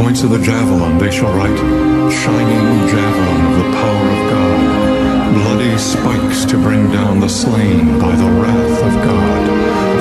points of the javelin they shall write, shining javelin of the power of God, bloody spikes to bring down the slain by the wrath of God,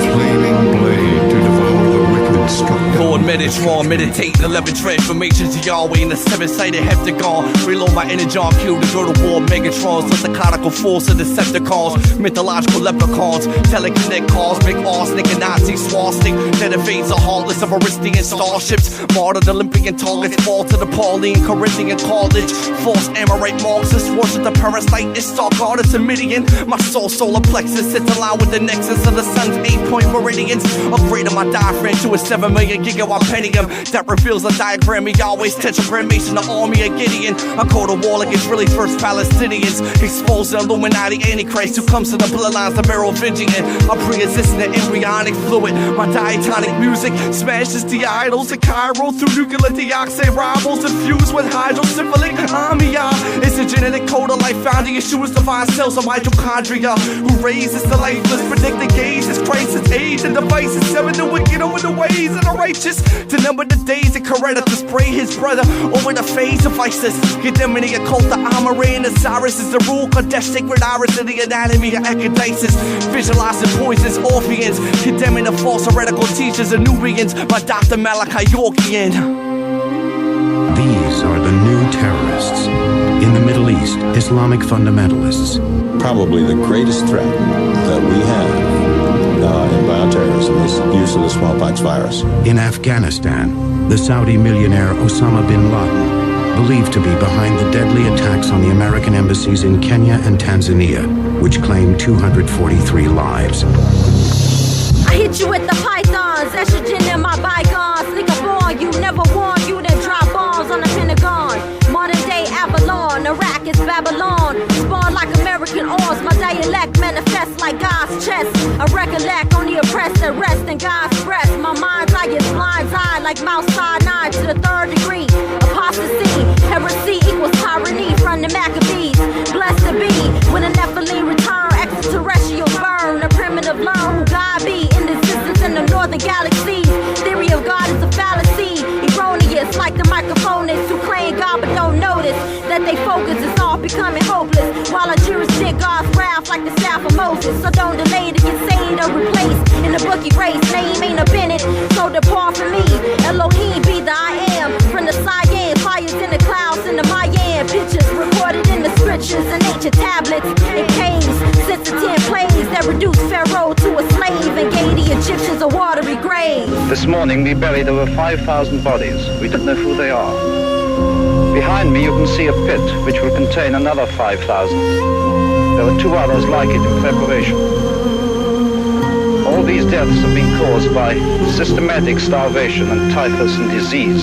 flaming blade to devour the wicked struck down. Lord, meditate, 11 transformations to Yahweh in the 7-sided heptagon. Reload my energy on cue to go to war. Megatrons, the psychotical force of Decepticons, mythological leprechauns, telekinetic cosmic arsenic and Nazi swastic that evades the heartless of Aristian starships. Martyred Olympian targets fall to the Pauline Corinthian college. False Amorite Marxists worship the parasite. It's Star Goddess and Midian. My solar plexus sits aligned with the nexus of the sun's 8-point meridians. Upgrading my diaphragm to a 7 million gigawatt pentium that reveals a diagram of Yahweh's tetragrammation, the army of Gideon. I go to war like Israel's first Palestinians, expose the Illuminati Antichrist who comes to the bloodlines of Merovingian. I'm pre-existing the embryonic fluid. My diatonic music smashes the idols of Cairo through nuclear dioxide rivals infused with hydrocephalic amia. It's a genetic code of life found in Yeshua's divine cells of mitochondria, who raises the lifeless, predict the gauges, crisis, age, and devices, seven the wicked over the ways of the righteous, to number the days that Coretta to spray his brother over the face of ISIS. Get them in the occult, the Amore and Osiris is the rule, Kadesh, sacred iris of the anatomy of Ecadisis, visualizing poisons, Orpheans, condemning the false heretical teachers of Nubians by Dr. Malachi Yorkian. These are the new terrorists. In the Middle East, Islamic fundamentalists. Probably the greatest threat that we have in bioterrorism is the use of the smallpox virus. In Afghanistan, the Saudi millionaire Osama bin Laden, believed to be behind the deadly attacks on the American embassies in Kenya and Tanzania, which claimed 243 lives. I hit you with the pythons, estrogen in my bygones. Nigga born, you never warned, you done drop bombs on the Pentagon. Modern day Avalon, Iraq is Babylon. Spawn like American arms, my dialect manifests like God's chest. I recollect on the oppressed and rest in God's breast. My mind's eye is blind's eye like Mount Sinai to the 3rd degree. Apostasy, heresy equals tyranny from the Maccabees. Blessed to be when a Nephilim return, extraterrestrials burn. A primitive learn who God be in existence in the northern galaxies. Theory of God is a fallacy, erroneous like the microphonists who claim God but don't notice that they focus is all becoming hopeless. While I jurisdict God's wrath like the staff of Moses. So don't delay to get saved or replaced in the bookie race. Name ain't a Bennett, so depart from me. Elohim be the I am. From the Cyan, fires in the clouds in the Mayan. Pictures recorded in the scriptures and ancient tablets and caves. Since the 10 plagues that reduced Pharaoh to a slave and gave the Egyptians a watery grave. This morning we buried over 5,000 bodies. We don't know who they are. Behind me you can see a pit which will contain another 5,000. There are 2 others like it in preparation. All these deaths have been caused by systematic starvation and typhus and disease,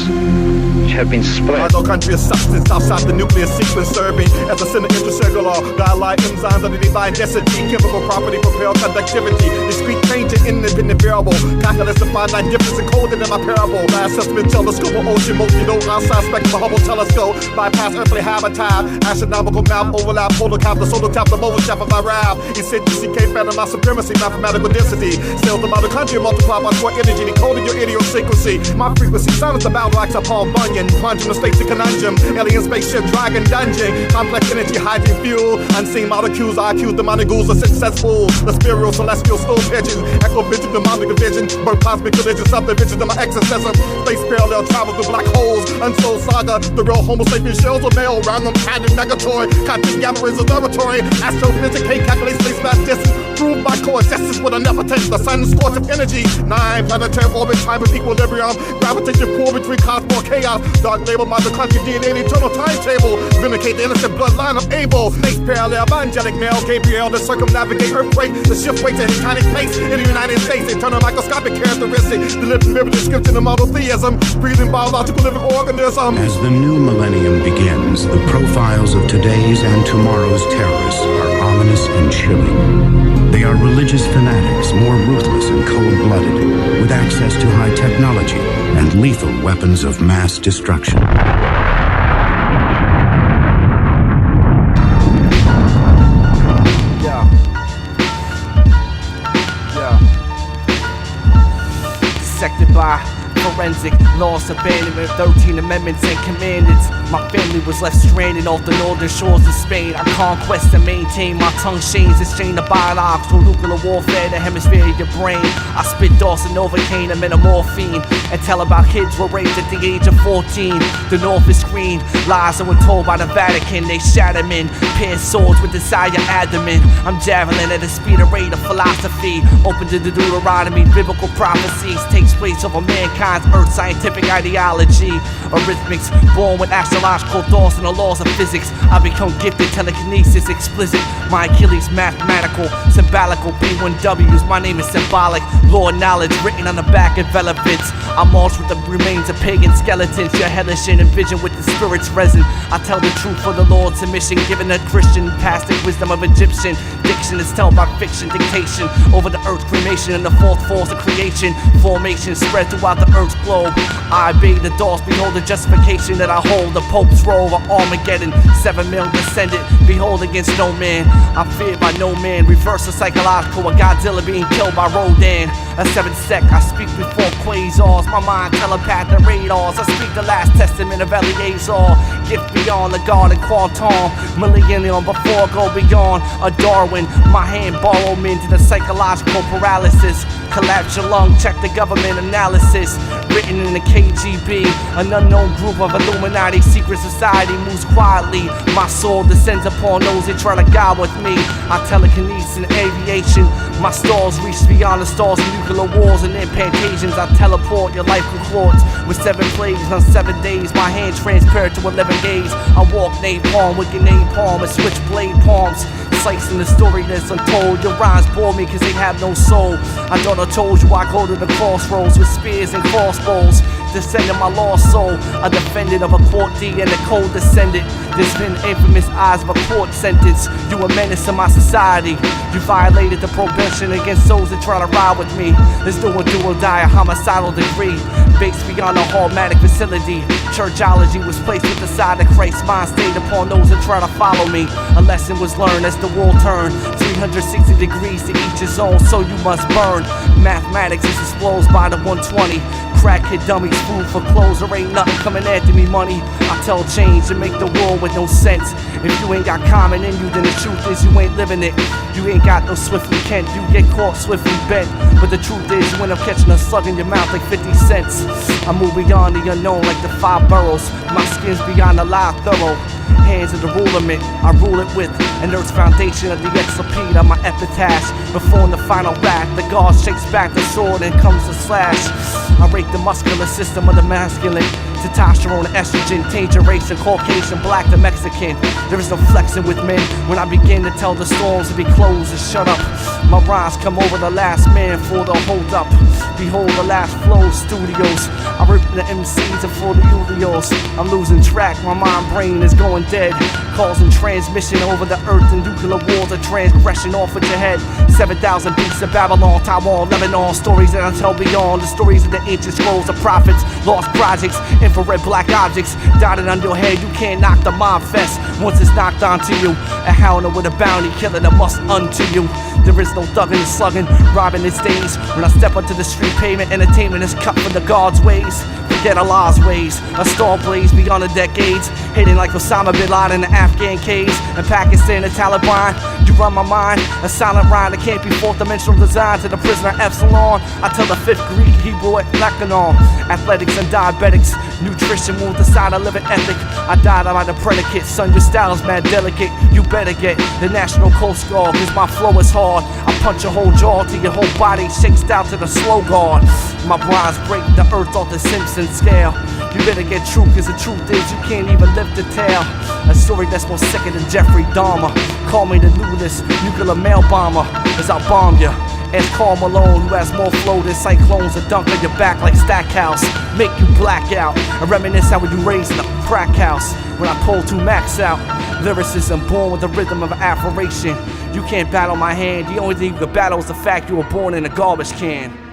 which have been spread. Mitochondria substance outside the nuclear sequence, serving as a center intracellular godlike enzymes of the divine density, chemical property propel conductivity, discrete change in independent variable, calculus the finite difference encoded in my parable. Last testament telescope or ocean multi-node outside spectrum of Hubble telescope, bypass earthly habitat, astronomical map overlap, polar cap, the solar tap, the mobile shaft of my rap, eccentricity, phantom, my supremacy, mathematical density, cells the mitochondria multiply by square energy, decoding your idiosyncrasy. My frequency silence the battle axe upon Bunyan, plunging the states of conundrum, alien spaceship, dragon dungeon, complex energy, hydrogen fuel, unseen molecules, IQs, demonic ghouls are successful, the spiritual, celestial, slow pitches, echo vision, demonic vision, birth cosmic religion, subdivision of my exorcism, space parallel, travel through black holes, unsold saga, the real homo sapien shells of male, random pattern, negatory, cosmic gamma rays of laboratory, astrophysics, K calculate space mass distance, proved by coexistence with a nepotent, the sun's scorch of energy, 9 planetary orbit, time of equilibrium, gravitation pull between cosmos chaos, dark label, mitochondria, DNA, and eternal timetable, vindicate the innocent bloodline of Abel, space parallel, angelic male, Gabriel, the circumnavigate earthquake, the shift weight to tectonic place in the United States, internal microscopic characteristic, the living mirror description of monotheism, breathing biological living organism. As the new millennium begins, the profiles of today's and tomorrow's terrorists are ominous and chilling. They are religious fanatics, more ruthless and cold-blooded, with access to high technology and lethal weapons of mass destruction. Sected by forensic. Lost abandonment, 13 amendments and commandments. My family was left stranded off the northern shores of Spain. I conquest and maintain my tongue chains. Exchange of biological nuclear warfare, the hemisphere of your brain. I spit Dawson Novocaine and metamorphine and tell about kids were raped at the age of 14. The north is green, lies that were told by the Vatican. They shatter men, pierce swords with desire adamant. I'm javelin at the speed of rate of philosophy. Open to the Deuteronomy, biblical prophecies. Takes place over mankind's earth, scientific ideology. Arithmetics, born with astrological thoughts and the laws of physics. I become gifted, telekinesis explicit. My Achilles mathematical, symbolical P1Ws. My name is symbolic, Lord knowledge written on the back of elephants. I march with the remains of pagan skeletons. You're hellish and envision with the spirit's resin. I tell the truth for the Lord's submission, given a Christian pastic wisdom of Egyptian. Diction is told by fiction, dictation over the earth's cremation and the fourth force of creation. Formation spread throughout the earth's globe. I obey the doors, behold the justification that I hold. The Pope's robe of Armageddon, 7 mil descendant, behold against no man. I'm feared by no man. Reverse the psychological, a Godzilla being killed by Rodan. A 7th sect, I speak before quasars. My mind telepath and radars. I speak the last testament of Eleazar. Gift beyond the garden quantum. Millennium before I go beyond a Darwin. My hand borrow me into the psychological paralysis. Collapse your lung, check the government analysis. Written in the KGB, an unknown group of Illuminati secret society moves quietly. My soul descends upon those that try to guide with me. I telekinesis and aviation. My stars reach beyond the stars of nuclear wars and incantations. I teleport, your life concords with 7 plagues on 7 days. My hand transparent to 11 days. I walk napalm, wicked napalm, and switchblade palms. Slicing the story that's untold. Your rhymes bore me cause they have no soul. I thought I told you I go to the crossroads with spears and crossbows. Descending my lost soul, a defendant of a court D and a cold descendant. There's been infamous eyes of a court sentence. You a menace to my society. You violated the prohibition against those that try to ride with me. Let's do a do or die, a homicidal degree. Based beyond a hallmatic facility. Churchology was placed with the side of Christ's mind stayed upon those that try to follow me. A lesson was learned as the world turned 360 degrees to each his own, so you must burn. Mathematics is exposed by the 120. Crackhead dummies, food for clothes, there ain't nothing coming after me money. I tell change and make the world with no sense. If you ain't got common in you, then the truth is you ain't living it. You ain't got no swiftly Kent, you get caught swiftly bent. But the truth is you end up catching a slug in your mouth like 50 cents. I move beyond the unknown like the 5 boroughs. My skin's beyond the lie thorough. Hands of the rulerment, I rule it with an earth's foundation of the exopede on my epitaph. Before in the final wrath, the god shakes back the sword and comes to slash. I rate the muscular system of the masculine. Testosterone, estrogen, tainted race, and Caucasian, black to Mexican. There is no flexing with men when I begin to tell the storms to be closed and shut up. My rhymes come over the last man for the hold up. Behold the last flow studios. I rip the MCs and for the Ulios. I'm losing track, my mind brain is going dead. Causing transmission over the earth and nuclear wars of transgression off with your head. 7,000 beasts of Babylon, Taiwan, Lebanon. Stories that I tell beyond the stories of the ancient scrolls of prophets. Lost projects, infrared black objects dotted on your head. You can't knock the mob fest once it's knocked onto you. A howler with a bounty killer that must unto you. There is no thugging and slugging, robbing its days. When I step onto the street pavement, entertainment is cut from the God's ways. Forget Allah's ways. A star blaze beyond the decades. Hidden like Osama bin Laden in the Afghan caves. In Pakistan, the Taliban. You run my mind. A silent rhyme that can't be fourth dimensional design to the prisoner Epsilon. I tell the 5th Greek, Hebrew, Lebanon. Athletics and diabetics. Nutrition will decide a living ethic. I died by the predicate. Son, your style's mad delicate. You better get the National Coast Guard, cause my flow is hard. I punch your whole jaw till your whole body shakes down to the slow guard. My bronze break the earth off the Simpson scale. You better get true, cause the truth is you can't even live to tell. A story that's more sicker than Jeffrey Dahmer. Call me the newest nuclear mail bomber, as I bomb ya. Ask Karl Malone, who has more flow than cyclones, a dunk on your back like Stackhouse. Make you black out, and reminisce how we do raised in a crack house. When I pull 2 max out, lyricism born with the rhythm of affirmation. You can't battle my hand, the only thing you can battle is the fact you were born in a garbage can.